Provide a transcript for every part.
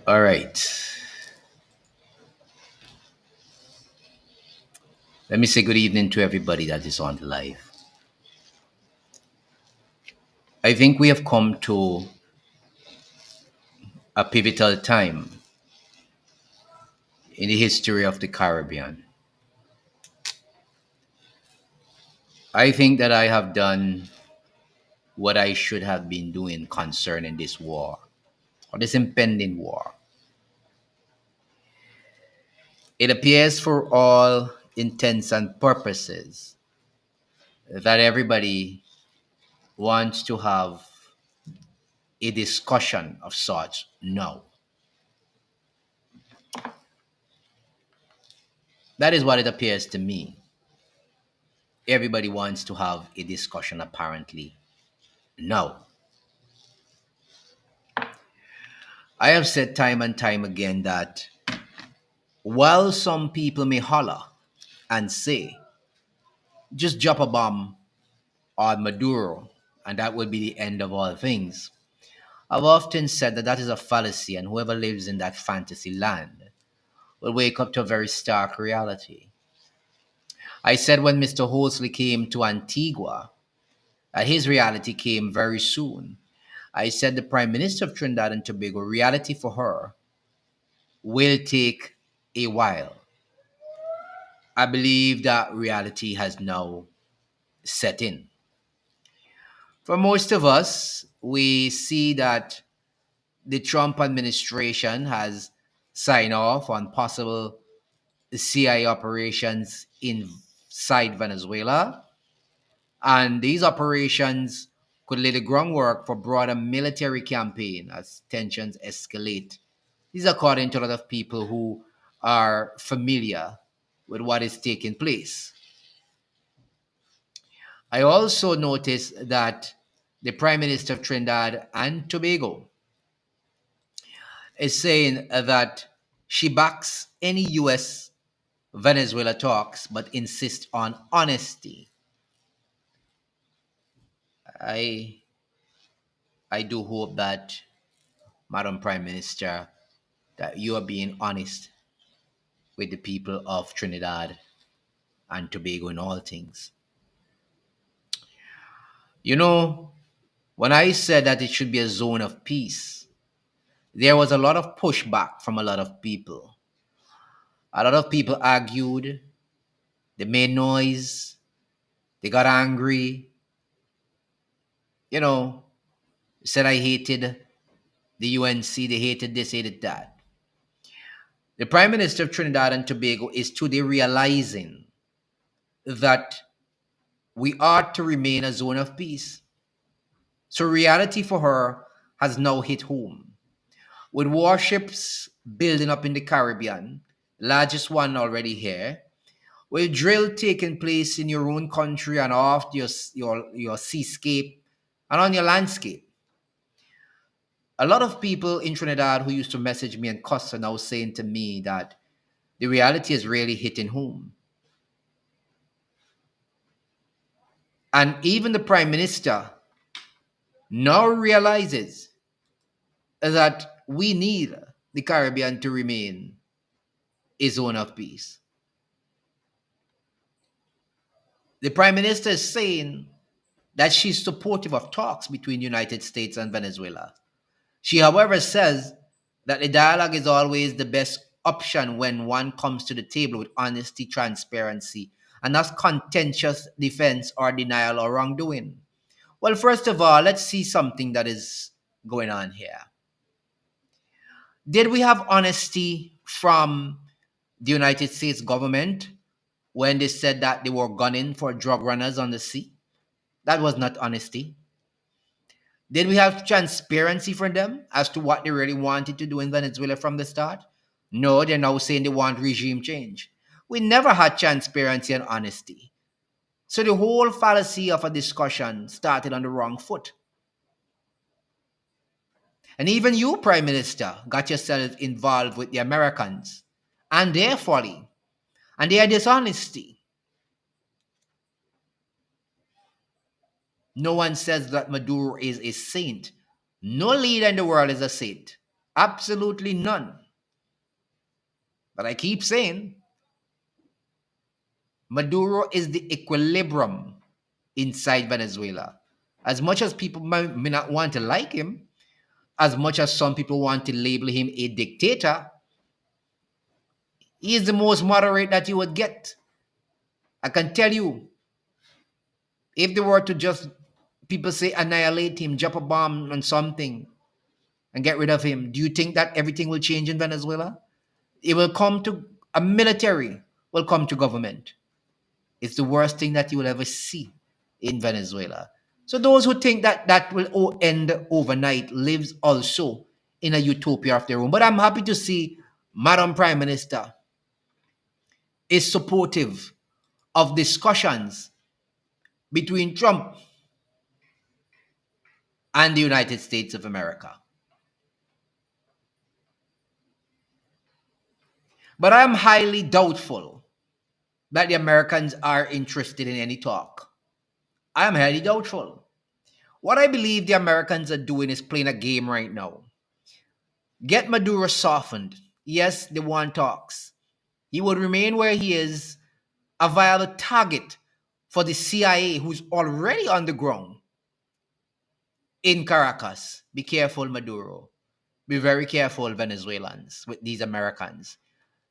All right. Let me say good evening to everybody that is on the live. I think we have come to a pivotal time in the history of the Caribbean. I think that I have done what I should have been doing concerning this war or this impending war. It appears for all intents and purposes that everybody wants to have a discussion of sorts now. That is what it appears to me. Everybody wants to have a discussion apparently. No. I have said time and time again that while some people may holler and say, just drop a bomb on Maduro and that will be the end of all things, I've often said that that is a fallacy and whoever lives in that fantasy land will wake up to a very stark reality. I said when Mr. Horsley came to Antigua that his reality came very soon. I said the Prime Minister of Trinidad and Tobago, reality for her will take a while. I believe that reality has now set in. For most of us, we see that the Trump administration has signed off on possible CIA operations inside Venezuela, and these operations could lay the groundwork for broader military campaign as tensions escalate. This is according to a lot of people who are familiar with what is taking place. I also noticed that the Prime Minister of Trinidad and Tobago is saying that she backs any US Venezuela talks but insists on honesty. I I do hope that, Madam Prime Minister, that you are being honest with the people of Trinidad and Tobago in all things. You know, when I said that it should be a zone of peace, there was a lot of pushback from a lot of people. A lot of people argued, they made noise, they got angry, you know, said I hated the UNC, they hated this, hated that. The Prime Minister of Trinidad and Tobago is today realizing that we are to remain a zone of peace. So reality for her has now hit home. With warships building up in the Caribbean, largest one already here, with drill taking place in your own country and off your seascape and on your landscape. A lot of people in Trinidad who used to message me and cuss are now saying to me that the reality is really hitting home. And even the Prime Minister now realizes that we need the Caribbean to remain a zone of peace. The Prime Minister is saying that she's supportive of talks between the United States and Venezuela. She, however, says that the dialogue is always the best option when one comes to the table with honesty, transparency, and not contentious defense or denial or wrongdoing. Well, first of all, let's see something that is going on here. Did we have honesty from the United States government when they said that they were gunning for drug runners on the sea? That was not honesty. Did we have transparency from them as to what they really wanted to do in Venezuela from the start? No, they're now saying they want regime change. We never had transparency and honesty. So the whole fallacy of a discussion started on the wrong foot. And even you, Prime Minister, got yourself involved with the Americans and their folly and their dishonesty. No one says that Maduro is a saint. No leader in the world is a saint. Absolutely none. But I keep saying Maduro is the equilibrium inside Venezuela. As much as people may not want to like him, as much as some people want to label him a dictator, he is the most moderate that you would get. I can tell you, if they were to just, people say, annihilate him, drop a bomb on something, and get rid of him, do you think that everything will change in Venezuela? It will come to a military, will come to government. It's the worst thing that you will ever see in Venezuela. So those who think that that will end overnight lives also in a utopia of their own. But I'm happy to see Madam Prime Minister is supportive of discussions between Trump and the United States of America. But I'm highly doubtful that the Americans are interested in any talk. I am highly doubtful. What I believe the Americans are doing is playing a game right now. Get Maduro softened. Yes, they want talks. He would remain where he is, a viable target for the CIA, who's already on the ground in Caracas. Be careful, Maduro. Be very careful, Venezuelans, with these Americans.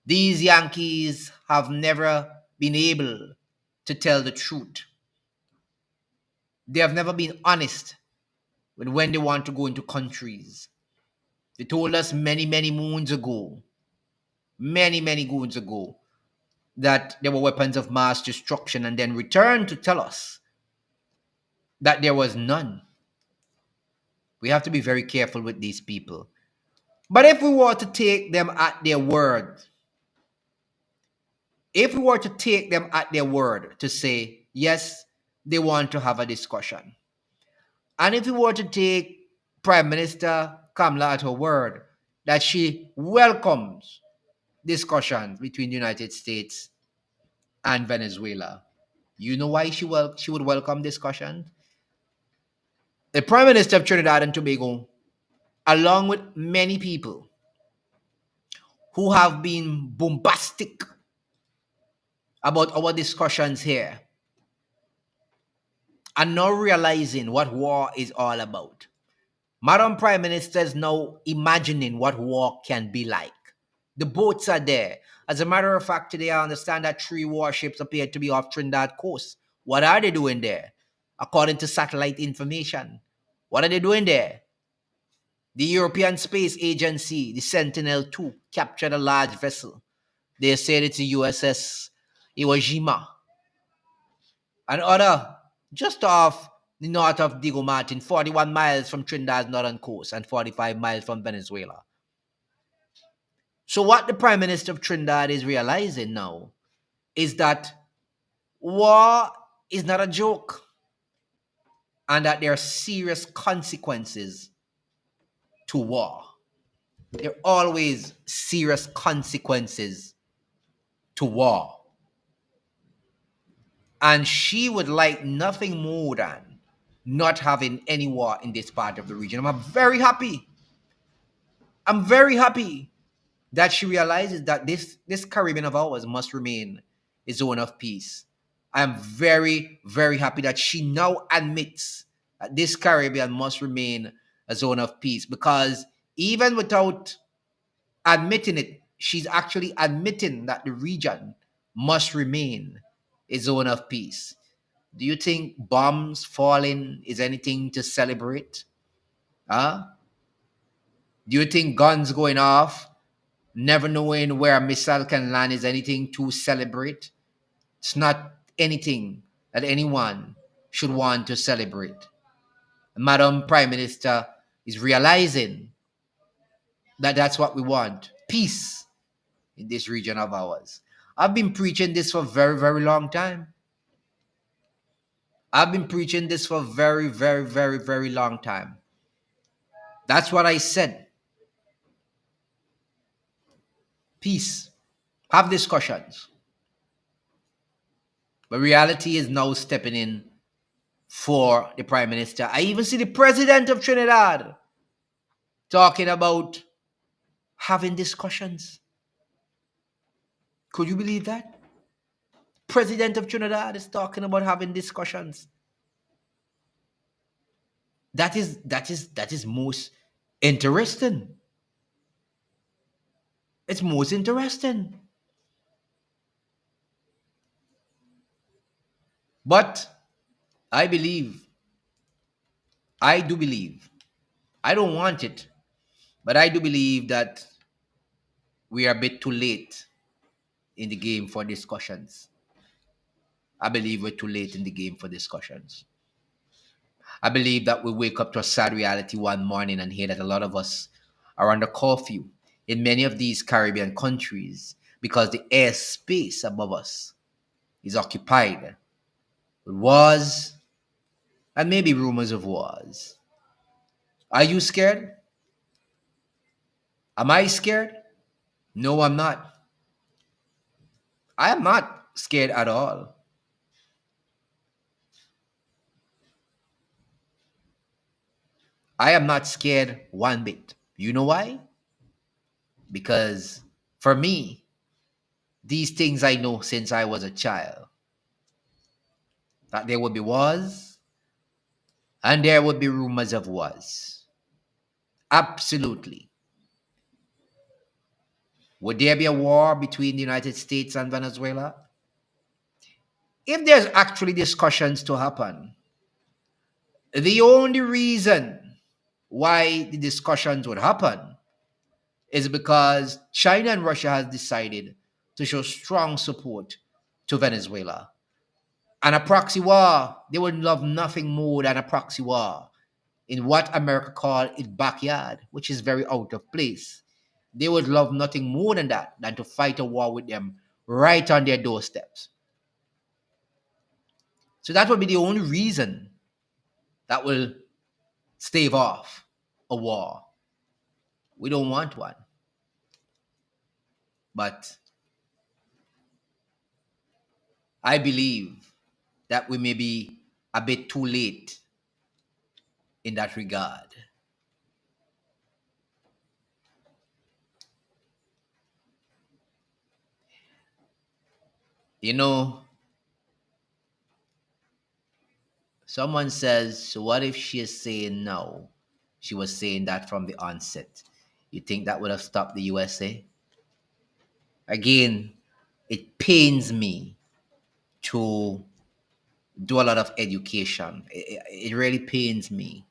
These Yankees have never been able to tell the truth. They have never been honest with when they want to go into countries. They told us many moons ago, many moons ago, that there were weapons of mass destruction and then returned to tell us that there was none. We have to be very careful with these people. But if we were to take them at their word, if we were to take them at their word to say, yes, they want to have a discussion, and if we were to take Prime Minister Kamala at her word that she welcomes discussions between the United States and Venezuela, you know why she would welcome discussion? The Prime Minister of Trinidad and Tobago, along with many people who have been bombastic about our discussions here, are now realizing what war is all about. Madam Prime Minister is now imagining what war can be like. The boats are there. As a matter of fact, today I understand that 3 warships appear to be off Trinidad coast. What are they doing there? According to satellite information. What are they doing there? The European Space Agency, the Sentinel-2, captured a large vessel. They said it's the USS Iwo Jima. And other, just off the north of Diego Martin, 41 miles from Trinidad's northern coast and 45 miles from Venezuela. So what the Prime Minister of Trinidad is realizing now is that war is not a joke and that there are serious consequences to war. There are always serious consequences to war. And she would like nothing more than not having any war in this part of the region. I'm very happy. I'm very happy that she realizes that this Caribbean of ours must remain a zone of peace. I'm very happy that she now admits that this Caribbean must remain a zone of peace, because even without admitting it, she's actually admitting that the region must remain a zone of peace. Do you think bombs falling is anything to celebrate? Huh? Do you think guns going off, never knowing where a missile can land, is anything to celebrate? It's not anything that anyone should want to celebrate. Madam Prime Minister is realizing that that's what we want: peace in this region of ours. I've been preaching this for a very long time. I've been preaching this for a very long time. That's what I said. Peace. Have discussions. But reality is now stepping in for the Prime Minister. I even see the President of Trinidad talking about having discussions. Could you believe that? President of Trinidad is talking about having discussions. That is most interesting. It's most interesting. But I believe, I do believe, I don't want it, but I do believe that we are a bit too late in the game for discussions. I believe we're too late in the game for discussions. I believe that we wake up to a sad reality one morning and hear that a lot of us are under curfew in many of these Caribbean countries because the airspace above us is occupied with wars and maybe rumors of wars. Are you scared? Am I scared? No, I'm not. I am not scared at all. I am not scared one bit. You know why? Because for me, these things I know since I was a child, that there would be wars and there would be rumors of wars. Absolutely. Would there be a war between the United States and Venezuela? If there's actually discussions to happen, the only reason why the discussions would happen is because China and Russia has decided to show strong support to Venezuela. And a proxy war, they would love nothing more than a proxy war in what America called its backyard, which is very out of place. They would love nothing more than that, than to fight a war with them right on their doorsteps. So that would be the only reason that will stave off a war. We don't want one. But I believe that we may be a bit too late in that regard. You know, someone says, so what if she is saying no? She was saying that from the onset. You think that would have stopped the USA? Again, it pains me to do a lot of education. It really pains me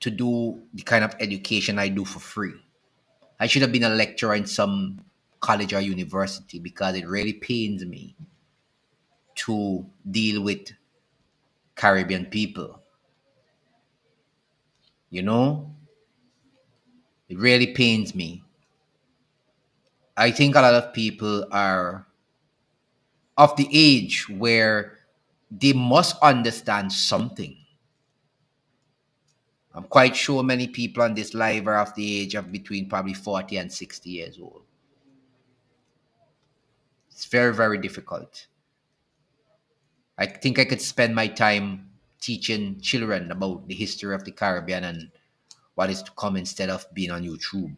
to do the kind of education I do for free. I should have been a lecturer in some college or university because it really pains me to deal with Caribbean people. You know, it really pains me. I think a lot of people are of the age where they must understand something. I'm quite sure many people on this live are of the age of between probably 40 and 60 years old. It's very, very difficult. I think I could spend my time teaching children about the history of the Caribbean and what is to come instead of being on YouTube.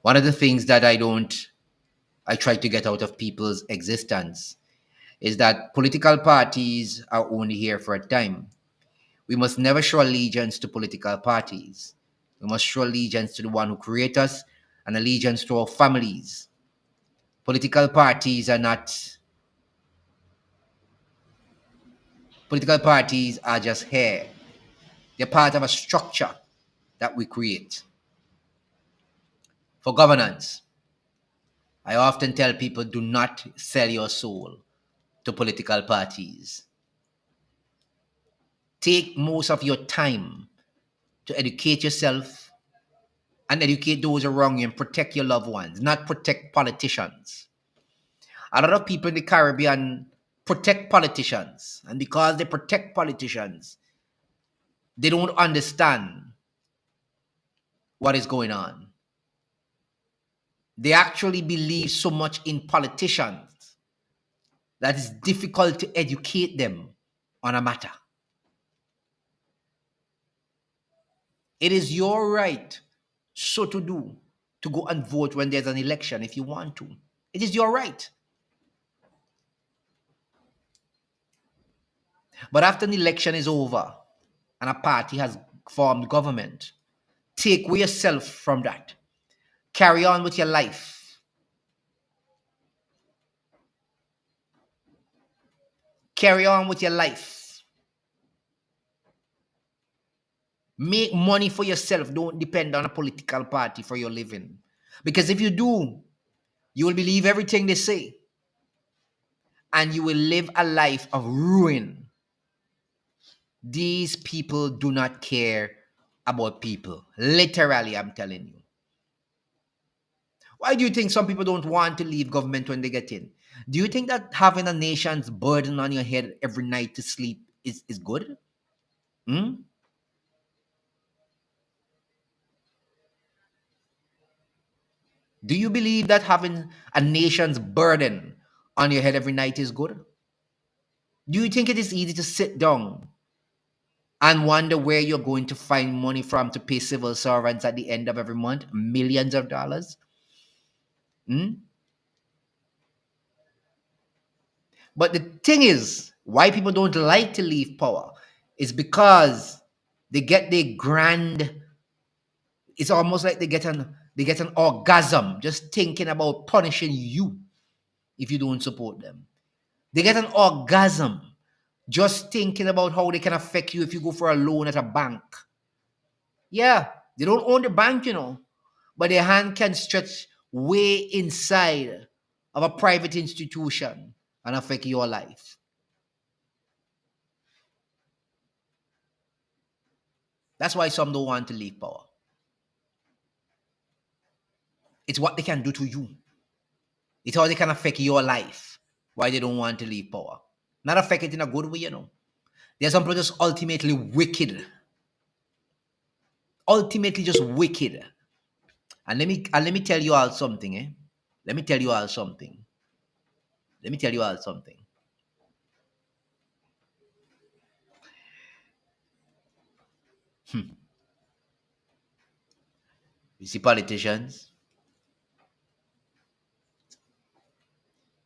One of the things that I try to get out of people's existence is that political parties are only here for a time. We must never show allegiance to political parties. We must show allegiance to the one who created us and allegiance to our families. Political parties are not, political parties are just here. They're part of a structure that we create for governance. I often tell people do not sell your soul to political parties. Take most of your time to educate yourself and educate those around you and protect your loved ones, not protect politicians. A lot of people in the Caribbean protect politicians, and because they protect politicians, they don't understand what is going on. They actually believe so much in politicians that it's difficult to educate them on a matter. It is your right so to do, to go and vote when there's an election if you want to. It is your right. But after an election is over and a party has formed government, take away yourself from that. Carry on with your life. Carry on with your life. Make money for yourself. Don't depend on a political party for your living. Because if you do, you will believe everything they say and you will live a life of ruin. These people do not care about people. Literally, I'm telling you. Why do you think some people don't want to leave government when they get in? Do you think that having a nation's burden on your head every night to sleep is good? Hmm? Do you believe that having a nation's burden on your head every night is good? Do you think it is easy to sit down and wonder where you're going to find money from to pay civil servants at the end of every month? Millions of dollars? Hmm? But the thing is, why people don't like to leave power is because they get their grand. It's almost like they get an orgasm just thinking about punishing you if you don't support them. They get an orgasm just thinking about how they can affect you if you go for a loan at a bank. Yeah, they don't own the bank, but their hand can stretch way inside of a private institution and affect your life. That's why some don't want to leave power. It's what they can do to you. It's how they can affect your life. Why they don't want to leave power. Not affect it in a good way. There's some people just ultimately wicked. Ultimately just wicked. And let me tell you all something, eh? Let me tell you all something. Let me tell you all something. You see politicians,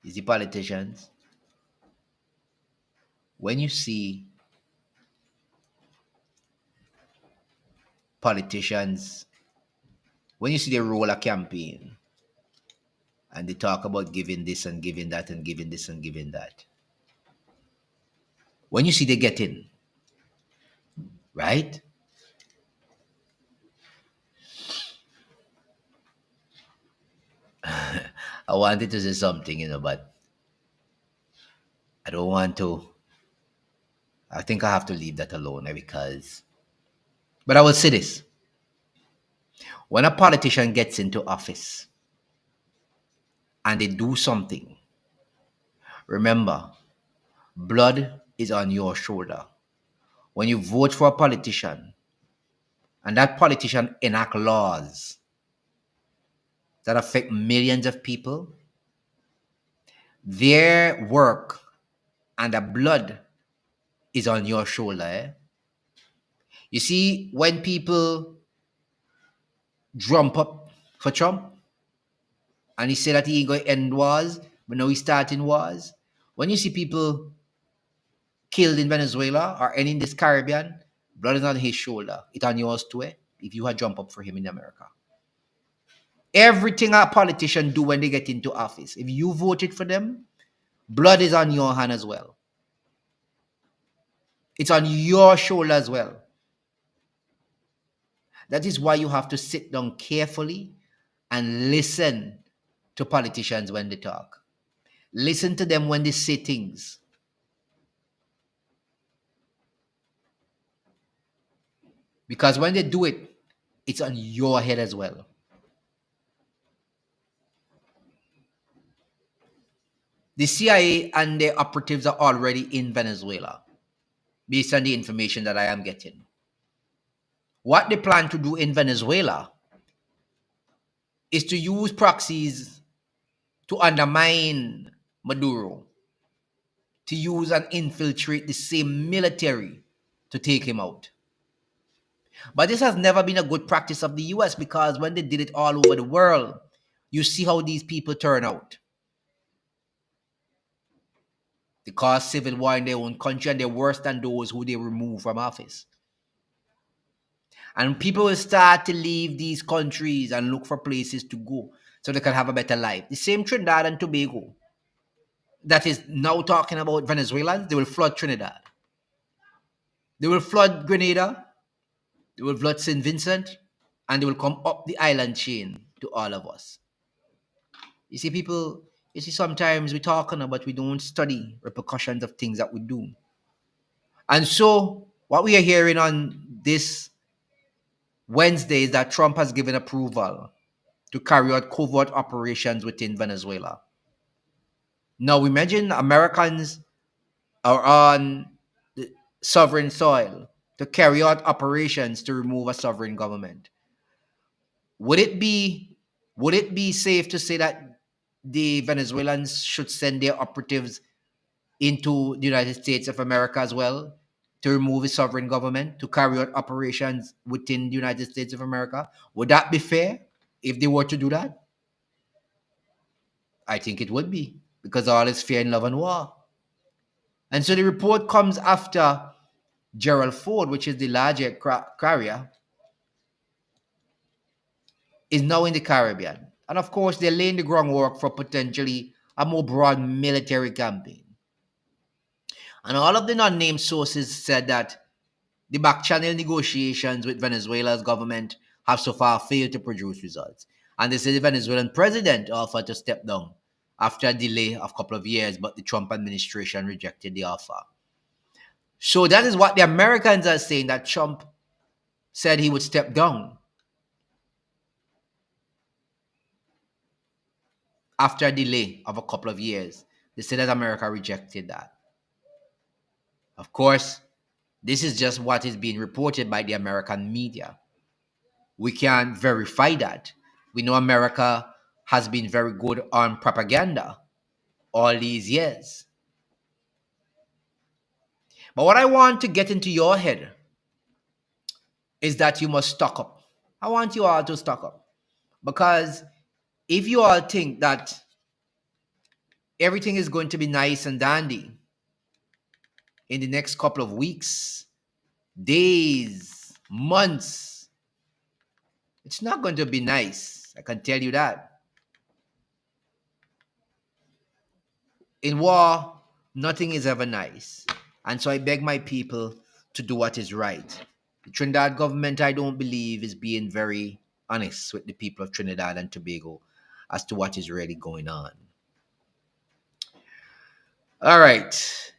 you see politicians, when you see politicians, when you see they roll a campaign and they talk about giving this and giving that and giving this and giving that, when you see they get in, right? I wanted to say something, but I don't want to. I think I have to leave that alone because. But I will say this: when a politician gets into office and they do something, remember, blood is on your shoulder. When you vote for a politician and that politician enact laws that affect millions of people, their work and the blood is on your shoulder. Eh? You see, when people drum up for Trump and he said that he ain't going to end wars, but now he's starting wars. When you see people killed in Venezuela or any in this Caribbean, blood is on his shoulder. It's on yours too, if you had jump up for him in America. Everything a politician do when they get into office, if you voted for them, blood is on your hand as well. It's on your shoulder as well. That is why you have to sit down carefully and listen to politicians when they talk. Listen to them when they say things. Because when they do it, it's on your head as well. The CIA and their operatives are already in Venezuela, based on the information that I am getting. What they plan to do in Venezuela is to use proxies to undermine Maduro, to use and infiltrate the same military to take him out. But this has never been a good practice of the US because when they did it all over the world, you see how these people turn out. They cause civil war in their own country and they're worse than those who they remove from office. And people will start to leave these countries and look for places to go so they can have a better life. The same Trinidad and Tobago that is now talking about Venezuelans, they will flood Trinidad. They will flood Grenada. They will flood St. Vincent. And they will come up the island chain to all of us. You see, people, you see, sometimes we're talking about we don't study repercussions of things that we do. And so, what we are hearing on this Wednesday is that Trump has given approval to carry out covert operations within Venezuela. Now, imagine Americans are on the sovereign soil to carry out operations to remove a sovereign government. Would it be would it be safe to say that the Venezuelans should send their operatives into the United States of America as well to remove a sovereign government to carry out operations within the United States of America? Would that be fair if they were to do that? I think it would be because all is fear and love and war. And so the report comes after Gerald Ford, which is the largest carrier, is now in the Caribbean. And of course, they're laying the groundwork for potentially a more broad military campaign. And all of the non named sources said that the back-channel negotiations with Venezuela's government have so far failed to produce results. And they say the Venezuelan president offered to step down after a delay of a couple of years, but the Trump administration rejected the offer. So that is what the Americans are saying, that Trump said he would step down after a delay of a couple of years. They say that America rejected that. Of course, this is just what is being reported by the American media. We can't verify that. We know America has been very good on propaganda all these years. But what I want to get into your head is that you must stock up. I want you all to stock up. Because if you all think that everything is going to be nice and dandy in the next couple of weeks, days, months, it's not going to be nice. I can tell you that. In war, nothing is ever nice. And so I beg my people to do what is right. The Trinidad government, I don't believe, is being very honest with the people of Trinidad and Tobago as to what is really going on. All right.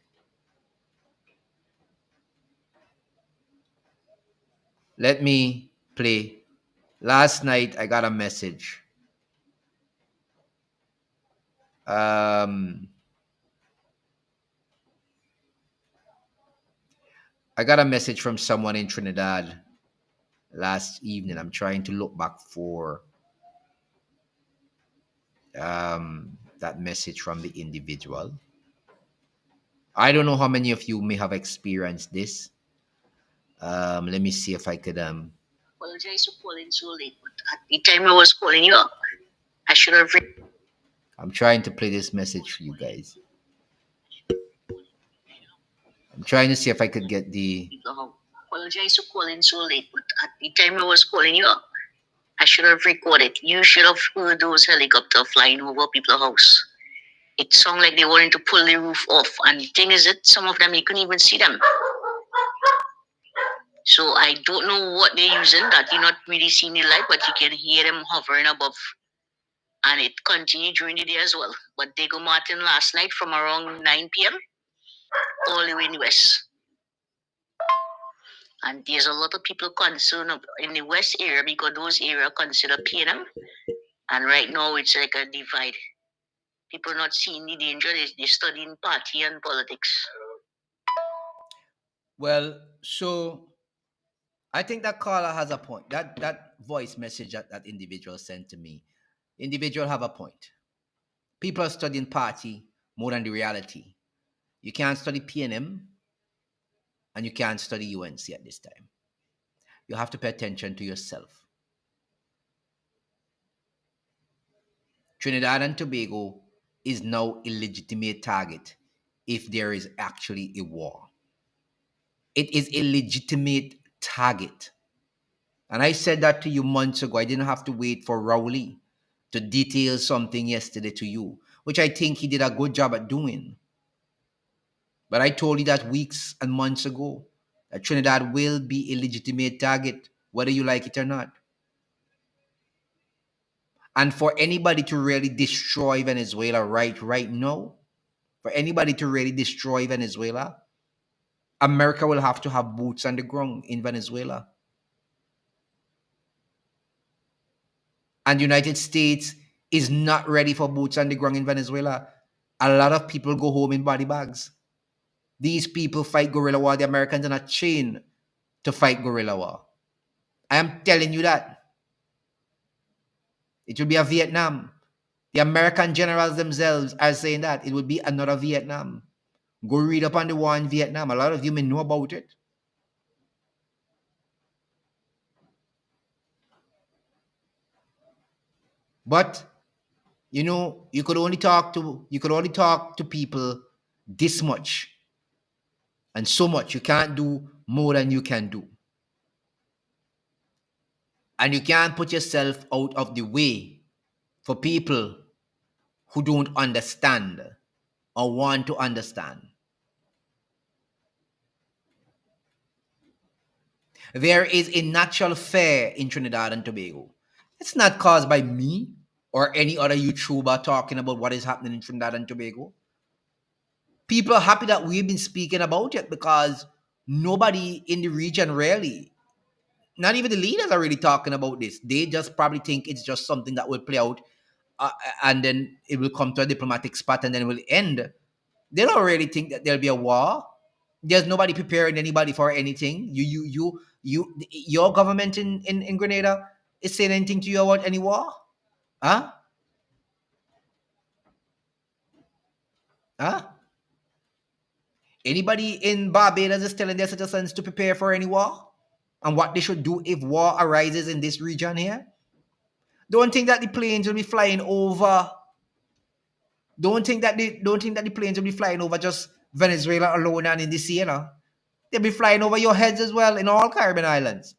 Let me play. Last night, I got a message. Um, I got a message from someone in Trinidad last evening. I'm trying to look back for that message from the individual. I don't know how many of you may have experienced this. Let me see if I could. Apologize for calling so late, but at the time I was calling you up, I should have. I'm trying to play this message for you guys. I'm trying to see if I could get the. Apologize for calling so late, but at the time I was calling you up, I should have recorded. You should have heard those helicopters flying over people's house. It sounded like they wanted to pull the roof off. And the thing is that some of them you couldn't even see them. So I don't know what they're using that you're not really seeing the light, but you can hear them hovering above. And it continued during the day as well. But they go Martin last night from around 9 p.m. all the way in the west. And there's a lot of people concerned in the west area because those areas consider PNM. And right now it's like a divide. People not seeing the danger, they're studying party and politics. Well, so I think that caller has a point. That voice message that individual sent to me, individual have a point. People are studying party more than the reality. You can't study PNM and you can't study UNC at this time. you have to pay attention to yourself. Trinidad and Tobago is now a legitimate target if there is actually a war. It is a legitimate target. And I said that to you months ago. I didn't have to wait for Rowley to detail something yesterday to you, which I think he did a good job at doing. But I told you that weeks and months ago that Trinidad will be a legitimate target, whether you like it or not. And for anybody to really destroy Venezuela right now, for anybody to really destroy Venezuela, America will have to have boots on the ground in Venezuela. And the United States is not ready for boots on the ground in Venezuela. A lot of people go home in body bags. These people fight guerrilla war. The Americans are not trained to fight guerrilla war. I am telling you that. It will be a Vietnam. The American generals themselves are saying that it will be another Vietnam. Go read up on the war in Vietnam. A lot of you may know about it. But you could only talk to people this much and so much. You can't do more than you can do. And you can't put yourself out of the way for people who don't understand or want to understand. There is a natural fear in Trinidad and Tobago. It's not caused by me or any other YouTuber talking about what is happening in Trinidad and Tobago. People are happy that we've been speaking about it because nobody in the region really, not even the leaders are really talking about this. They just probably think it's just something that will play out uh, and then it will come to a diplomatic spot and then it will end. They don't really think that there'll be a war. There's nobody preparing anybody for anything. Your government in Grenada is saying anything to you about any war? Huh? Huh? Anybody in Barbados is telling their citizens to prepare for any war and what they should do if war arises in this region here? Don't think that the planes will be flying over. Don't think that the planes will be flying over just Venezuela alone and in the sea, you know. They'll be flying over your heads as well in all Caribbean islands.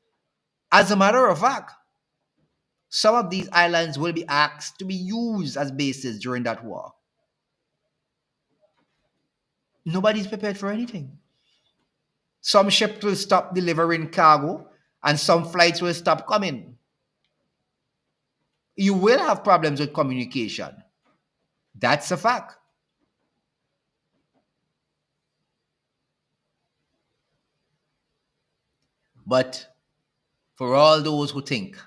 As a matter of fact, some of these islands will be asked to be used as bases during that war. Nobody's prepared for anything. Some ships will stop delivering cargo and some flights will stop coming. You will have problems with communication. That's a fact. But for all those who think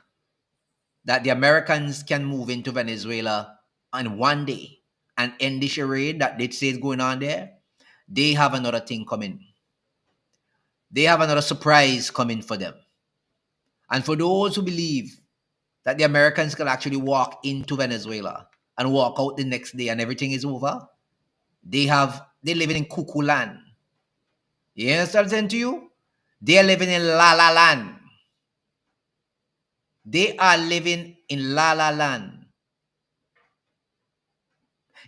that the Americans can move into Venezuela on one day and end the charade that they say is going on there, they have another thing coming. They have another surprise coming for them. And for those who believe that the Americans can actually walk into Venezuela and walk out the next day and everything is over, they're living in cuckoo land. You understand what I'm saying to you? They're living in la la land. They are living in la la land.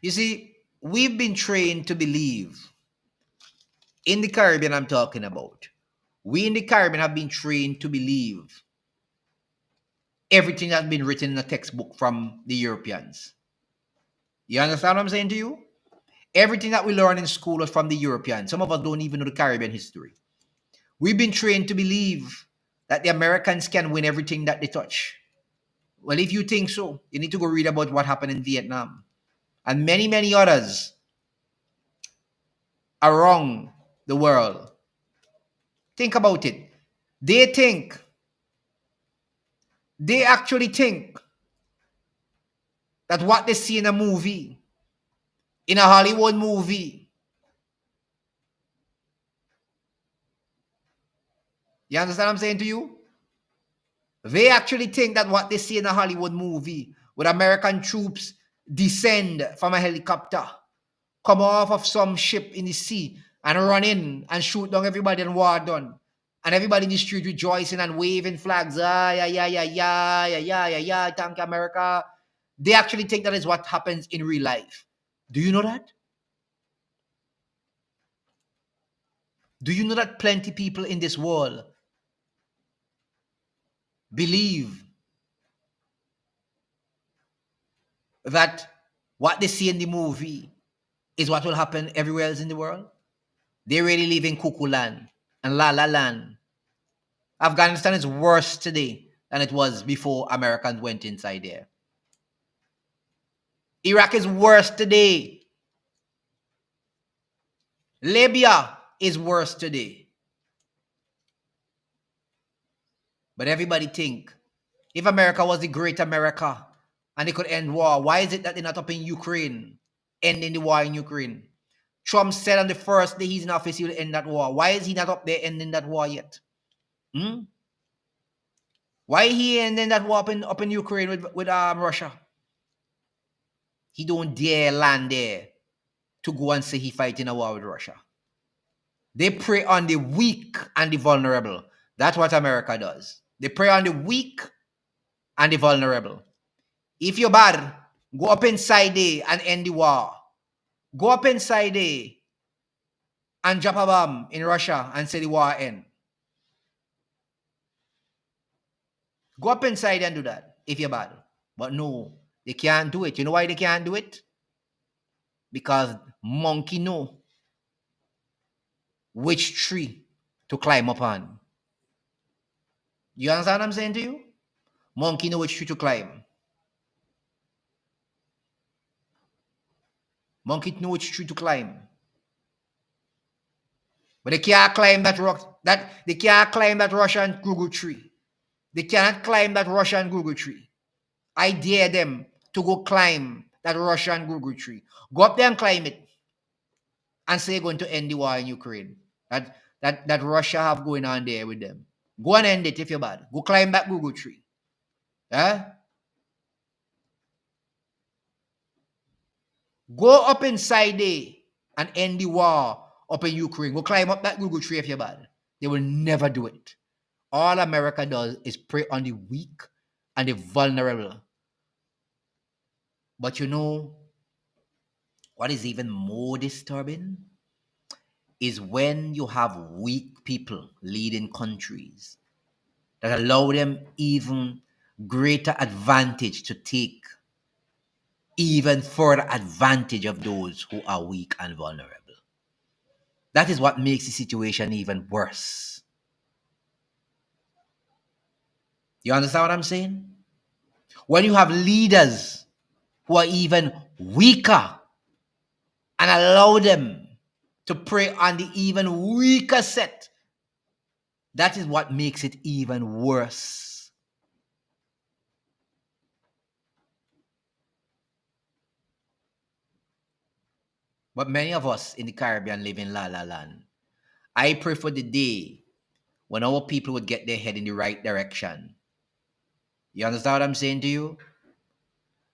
You see, we've been trained to believe in the Caribbean I'm talking about. We in the Caribbean have been trained to believe everything that's been written in a textbook from the Europeans. You understand what I'm saying to you? Everything that we learn in school is from the Europeans. Some of us don't even know the Caribbean history. We've been trained to believe that the Americans can win everything that they touch. Well, if you think so, you need to go read about what happened in Vietnam and many, many others around the world. Think about it. They think, they actually think that what they see in a movie, in a Hollywood movie, you understand what I'm saying to you? They actually think that what they see in a Hollywood movie with American troops descend from a helicopter, come off of some ship in the sea and run in and shoot down everybody and war done. And everybody in the street rejoicing and waving flags. Ah, yeah, yeah, yeah, yeah, yeah, yeah, yeah, yeah, thank America. They actually think that is what happens in real life. Do you know that? Do you know that plenty people in this world believe that what they see in the movie is what will happen everywhere else in the world? They really live in cuckoo land and la la land. Afghanistan is worse today than it was before Americans went inside there. Iraq is worse today. Libya is worse today. But everybody think if America was the great America and they could end war, why is it that they're not up in Ukraine, ending the war in Ukraine? Trump said on the first day he's in office he will end that war. Why is he not up there ending that war yet? Hmm? Why he ending that war up in Ukraine with Russia? He don't dare land there to go and say he fighting a war with Russia. They prey on the weak and the vulnerable. That's what America does. They prey on the weak and the vulnerable. If you're bad, go up inside there and end the war. Go up inside there and drop a bomb in Russia and say the war end. Go up inside and do that if you're bad. But no, they can't do it. You know why they can't do it? Because monkey know which tree to climb up on. You understand what I'm saying to you? Monkey know which tree to climb. Monkey know which tree to climb. But they can't climb that rock. That they can't climb that Russian Google tree. They cannot climb that Russian Google tree. I dare them to go climb that Russian Google tree. Go up there and climb it and say you're going to end the war in Ukraine. That Russia have going on there with them. Go and end it if you're bad. Go climb that Google tree. Yeah? Go up inside there and end the war up in Ukraine. Go climb up that Google tree if you're bad. They will never do it. All America does is prey on the weak and the vulnerable. But you know what is even more disturbing? Is when you have weak people leading countries that allow them even greater advantage to take even further advantage of those who are weak and vulnerable. That is what makes the situation even worse. You understand what I'm saying? When you have leaders who are even weaker and allow them to prey on the even weaker set, that is what makes it even worse. But many of us in the Caribbean live in La La Land. I pray for the day when our people would get their head in the right direction. You understand what I'm saying to you?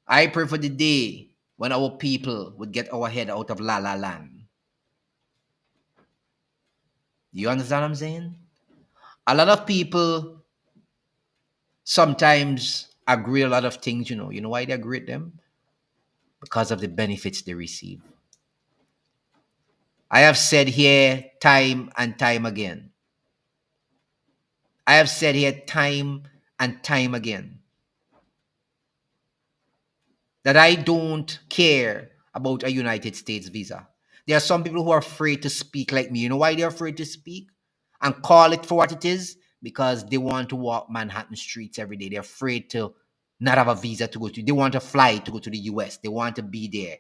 I pray for the day when our people would get our head out of La La Land. You understand what I'm saying? A lot of people sometimes agree a lot of things, you know. You know why they agree with them? Because of the benefits they receive. I have said here time and time again. I have said here time and time again that I don't care about a United States visa. There are some people who are afraid to speak like me. You know why they're afraid to speak and call it for what it is? Because they want to walk Manhattan streets every day. They're afraid to not have a visa to go to. They want to fly to go to the US. They want to be there.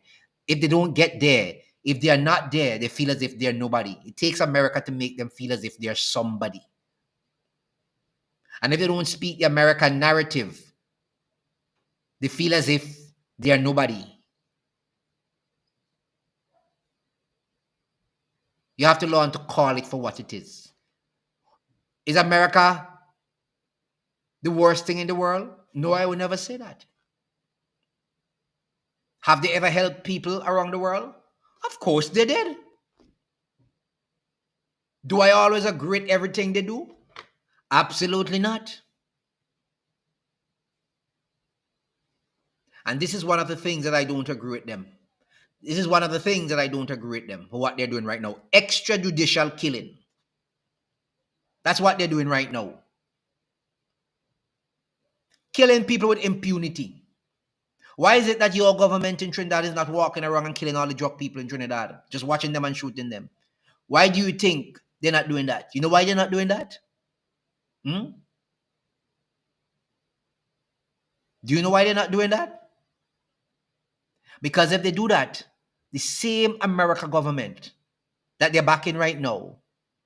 If they don't get there, if they are not there, they feel as if they're nobody. It takes America to make them feel as if they're somebody. And if they don't speak the American narrative, they feel as if they are nobody. You have to learn to call it for what it is. Is America the worst thing in the world? No, I would never say that. Have they ever helped people around the world? Of course they did. Do I always agree with everything they do? Absolutely not. And this is one of the things that I don't agree with them. This is one of the things that I don't agree with them for what they're doing right now. Extrajudicial killing. That's what they're doing right now. Killing people with impunity. Why is it that your government in Trinidad is not walking around and killing all the drug people in Trinidad? Just watching them and shooting them. Why do you think they're not doing that? You know why they're not doing that? Hmm? Do you know why they're not doing that? Because if they do that, the same American government that they're backing right now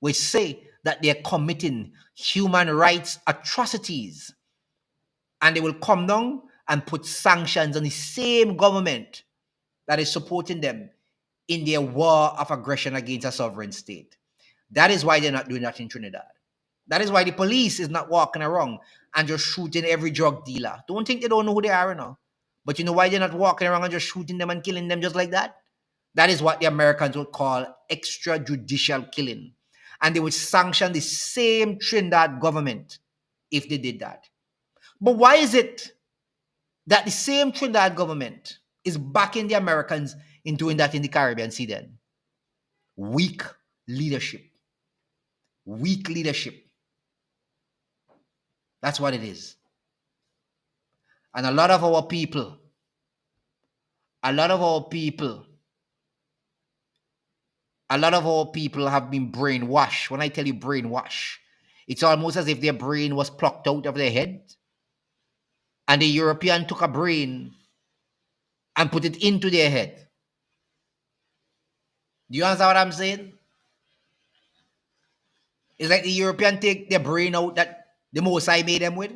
will say that they're committing human rights atrocities, and they will come down and put sanctions on the same government that is supporting them in their war of aggression against a sovereign state. That is why they're not doing that in Trinidad. That is why the police is not walking around and just shooting every drug dealer. Don't think they don't know who they are, you know. But you know why they're not walking around and just shooting them and killing them just like that? That is what the Americans would call extrajudicial killing. And they would sanction the same Trinidad government if they did that. But why is it that the same Trinidad government is backing the Americans in doing that in the Caribbean Sea then? Weak leadership. Weak leadership. That's what it is. And a lot of our people, a lot of our people, a lot of our people have been brainwashed. When I tell you brainwash, it's almost as if their brain was plucked out of their head and the European took a brain and put it into their head. Do you understand what I'm saying? It's like the European take their brain out that the Most I made them with,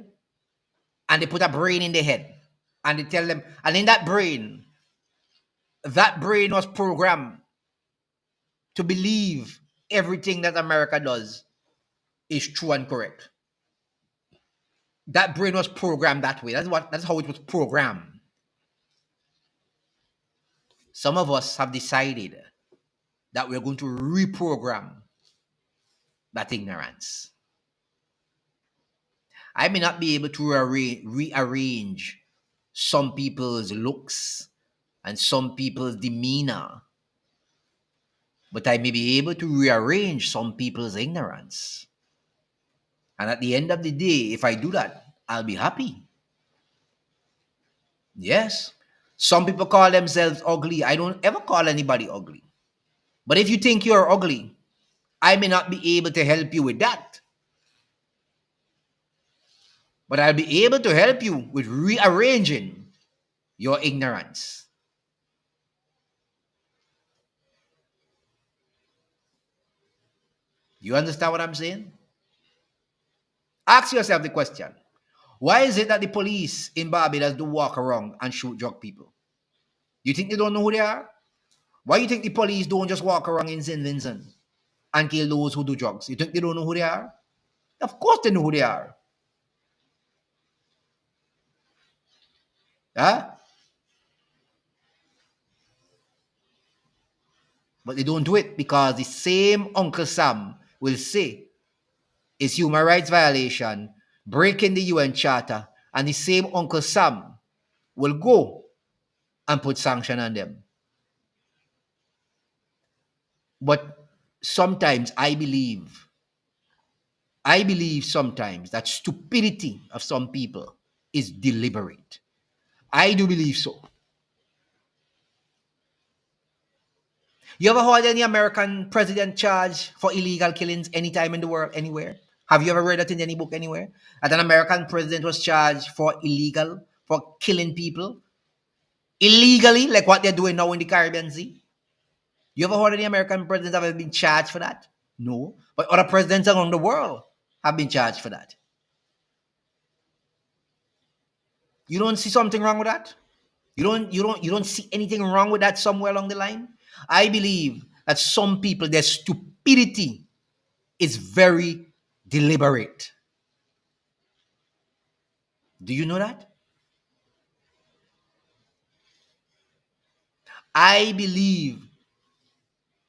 and they put a brain in their head. And they tell them, and in that brain was programmed to believe everything that America does is true and correct. That brain was programmed that way. That's how it was programmed. Some of us have decided that we're going to reprogram that ignorance. I may not be able to rearrange some people's looks and some people's demeanor, but I may be able to rearrange some people's ignorance. And at the end of the day, if I do that, I'll be happy. Yes. Some people call themselves ugly. I don't ever call anybody ugly. But if you think you're ugly, I may not be able to help you with that. But I'll be able to help you with rearranging your ignorance. You understand what I'm saying? Ask yourself the question. Why is it that the police in Barbados do walk around and shoot drug people? You think they don't know who they are? Why you think the police don't just walk around in St. Vincent and kill those who do drugs? You think they don't know who they are? Of course they know who they are. Huh? But they don't do it because the same Uncle Sam will say it's human rights violation, breaking the UN Charter, and the same Uncle Sam will go and put sanction on them. But sometimes I believe sometimes that stupidity of some people is deliberate. I do believe so. You ever heard any American president charged for illegal killings anytime in the world, anywhere? Have you ever read that in any book anywhere? That an American president was charged for killing people illegally, like what they're doing now in the Caribbean Sea? You ever heard any American president have ever been charged for that? No. But other presidents around the world have been charged for that. You don't see something wrong with that? You don't see anything wrong with that somewhere along the line? I believe that some people, their stupidity is very deliberate. Do you know that? I believe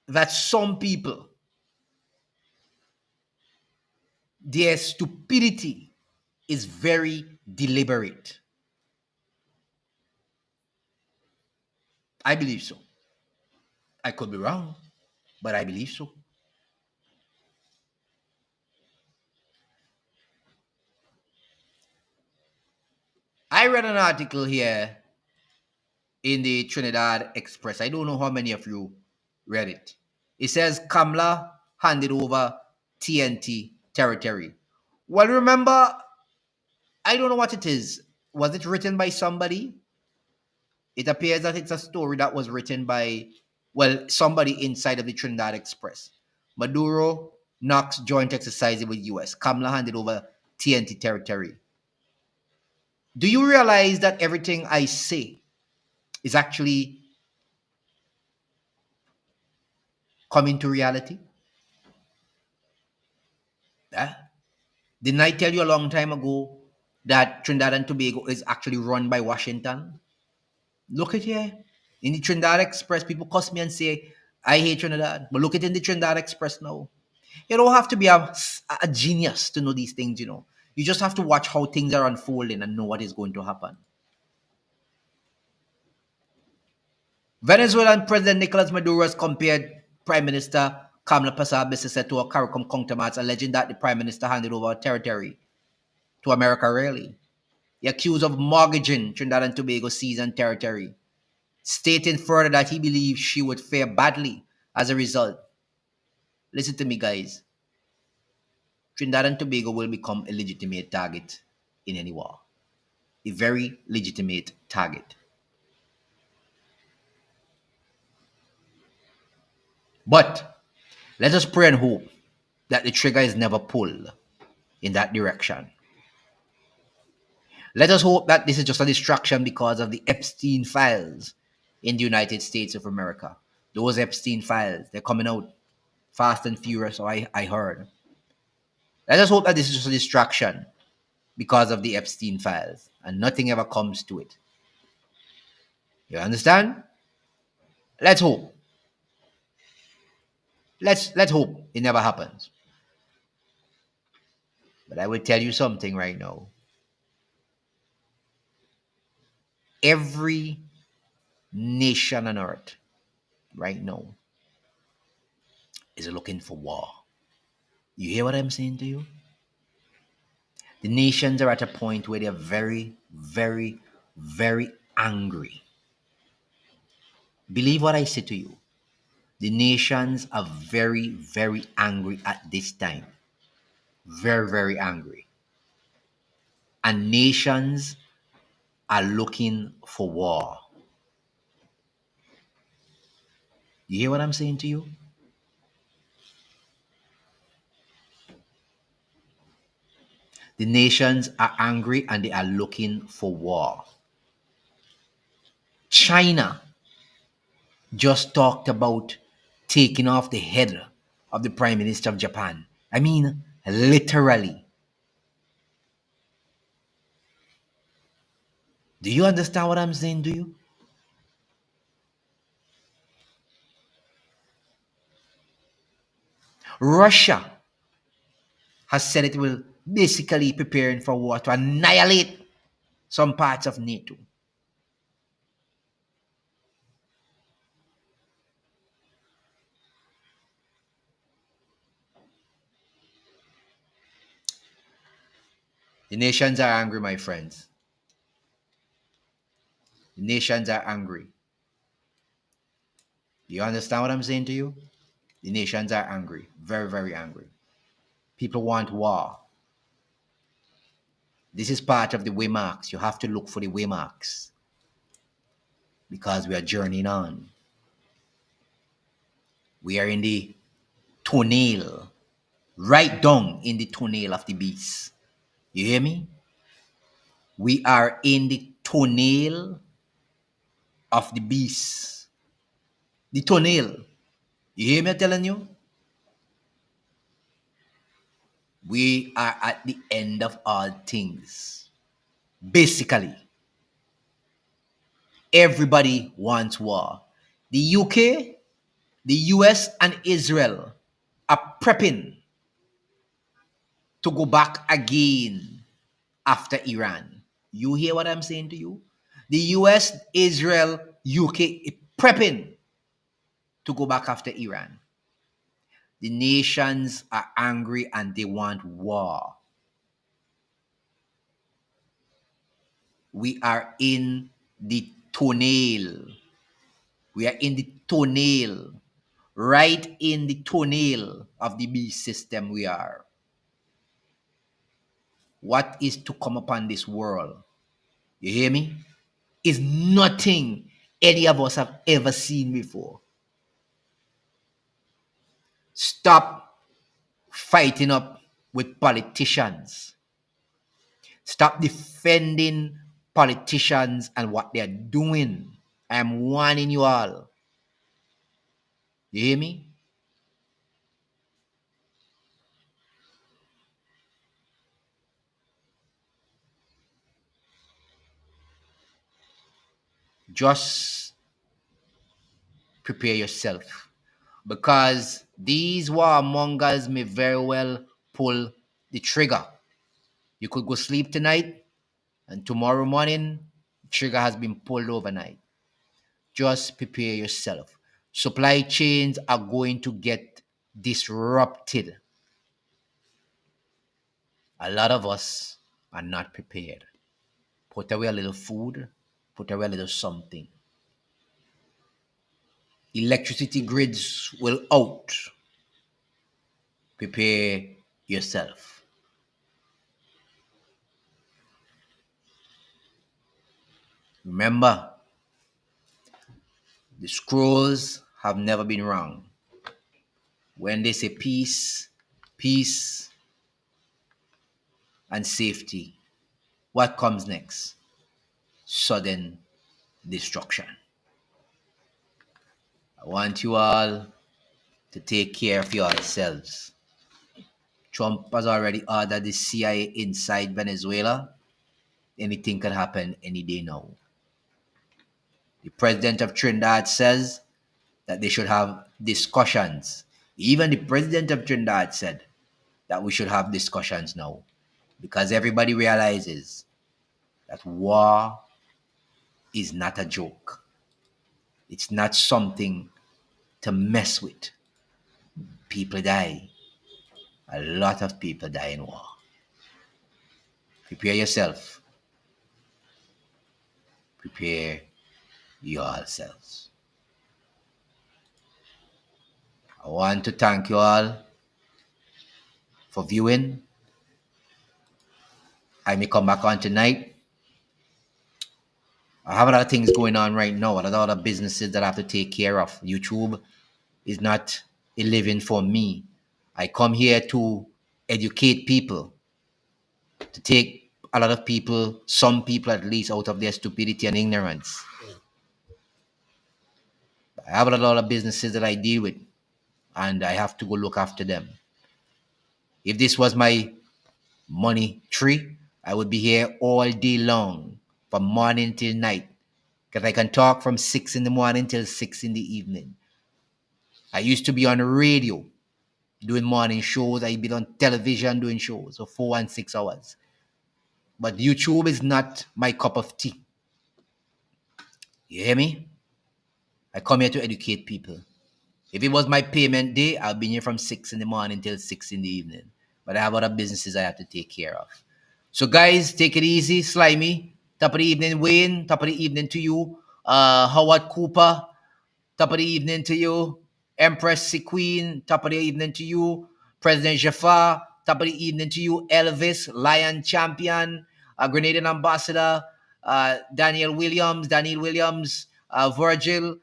that some people, Their stupidity is very deliberate. I believe so. I could be wrong, but I believe so. I read an article here in the Trinidad Express. I don't know how many of you read it. It says Kamla handed over TNT territory. Well, remember, I don't know what it is. Was it written by somebody? It appears that it's a story that was written by, well, somebody inside of the Trinidad Express. Maduro knocks joint exercise with US. Kamla handed over TNT territory. Do you realize that everything I say is actually coming to reality? Yeah. Didn't I tell you a long time ago that Trinidad and Tobago is actually run by Washington? Look at here. In the Trinidad Express, people cuss me and say, I hate Trinidad. But look at in the Trinidad Express now. You don't have to be a genius to know these things, you know. You just have to watch how things are unfolding and know what is going to happen. Venezuelan President Nicolas Maduro has compared Prime Minister Kamala Persad to a CARICOM counterpart, alleging that the Prime Minister handed over territory to America really. He accused of mortgaging Trinidad and Tobago seas and territory, stating further that he believes she would fare badly as a result. Listen to me, guys. Trinidad and Tobago will become a legitimate target in any war. A very legitimate target. But let us pray and hope that the trigger is never pulled in that direction. Let us hope that this is just a distraction because of the Epstein files in the United States of America. Those Epstein files, they're coming out fast and furious, so I heard. Let us hope that this is just a distraction because of the Epstein files and nothing ever comes to it. You understand? Let's hope. Let's hope it never happens. But I will tell you something right now. Every nation on earth right now is looking for war. You hear what I'm saying to you? The nations are at a point where they're very, very, very angry. Believe what I say to you. The nations are very, very angry at this time. Very, very angry. And nations are looking for war. You hear what I'm saying to you? The nations are angry and they are looking for war. China just talked about taking off the head of the Prime Minister of Japan. I mean, literally. Do you understand what I'm saying to you? Russia has said it will basically preparing for war to annihilate some parts of NATO. The nations are angry, my friends. The nations are angry. Do you understand what I'm saying to you? The nations are angry, very, very angry. People want war. This is part of the waymarks. You have to look for the waymarks because we are journeying on. We are in the toenail, right down in the toenail of the beast. You hear me? We are in the toenail of the beast. The toenail. You hear me telling you? We are at the end of all things. Basically, everybody wants war. The UK, the US, and Israel are prepping to go back again after Iran. You hear what I'm saying to you? The US, Israel, UK prepping to go back after Iran. The nations are angry and they want war. We are in the toenail. We are in the toenail. Right in the toenail of the beast system we are. What is to come upon this world? You hear me? Is nothing any of us have ever seen before. Stop fighting up with politicians. Stop defending politicians and what they're doing. I am warning you all. You hear me? Just prepare yourself. Because these warmongers may very well pull the trigger. You could go sleep tonight, and tomorrow morning, the trigger has been pulled overnight. Just prepare yourself. Supply chains are going to get disrupted. A lot of us are not prepared. Put away a little food, put away a little something. Electricity grids will out. Prepare yourself. Remember, the scrolls have never been wrong. When they say peace, peace, and safety, what comes next? Sudden destruction. I want you all to take care of yourselves. Trump has already ordered the CIA inside Venezuela. Anything can happen any day now. The president of Trinidad says that they should have discussions. Even the president of Trinidad said that we should have discussions now because everybody realizes that war is not a joke. It's not something to mess with. People die. A lot of people die in war. Prepare yourself. Prepare yourselves. I want to thank you all for viewing. I may come back on tonight. I have a lot of things going on right now. A lot of other businesses that I have to take care of. YouTube is not a living for me. I come here to educate people, to take a lot of people, some people at least, out of their stupidity and ignorance. I have a lot of businesses that I deal with, and I have to go look after them. If this was my money tree, I would be here all day long, from morning till night, because I can talk from 6 in the morning till 6 in the evening. I used to be on the radio doing morning shows. I've been on television doing shows for 4 and 6 hours. But YouTube is not my cup of tea. You hear me? I come here to educate people. If it was my payment day, I'll be here from 6 in the morning till 6 in the evening. But I have other businesses I have to take care of. So, guys, take it easy. Slimy. Top of the evening, Wayne. Top of the evening to you. Howard Cooper. Top of the evening to you. Empress Sequeen. Top of the evening to you. President Jafar. Top of the evening to you. Elvis. Lion Champion. Grenadian Ambassador. Daniel Williams. Virgil.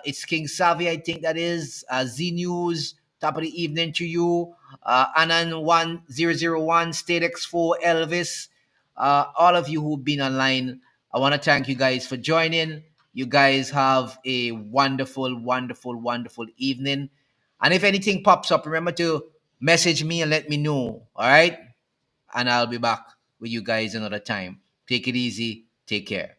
It's King Savvy, I think that is. Z News. Top of the evening to you. Anan 1001. State X4. Elvis. All of you who've been online, I want to thank you guys for joining. You guys have a wonderful, wonderful, wonderful evening. And if anything pops up, remember to message me and let me know. All right? And I'll be back with you guys another time. Take it easy. Take care.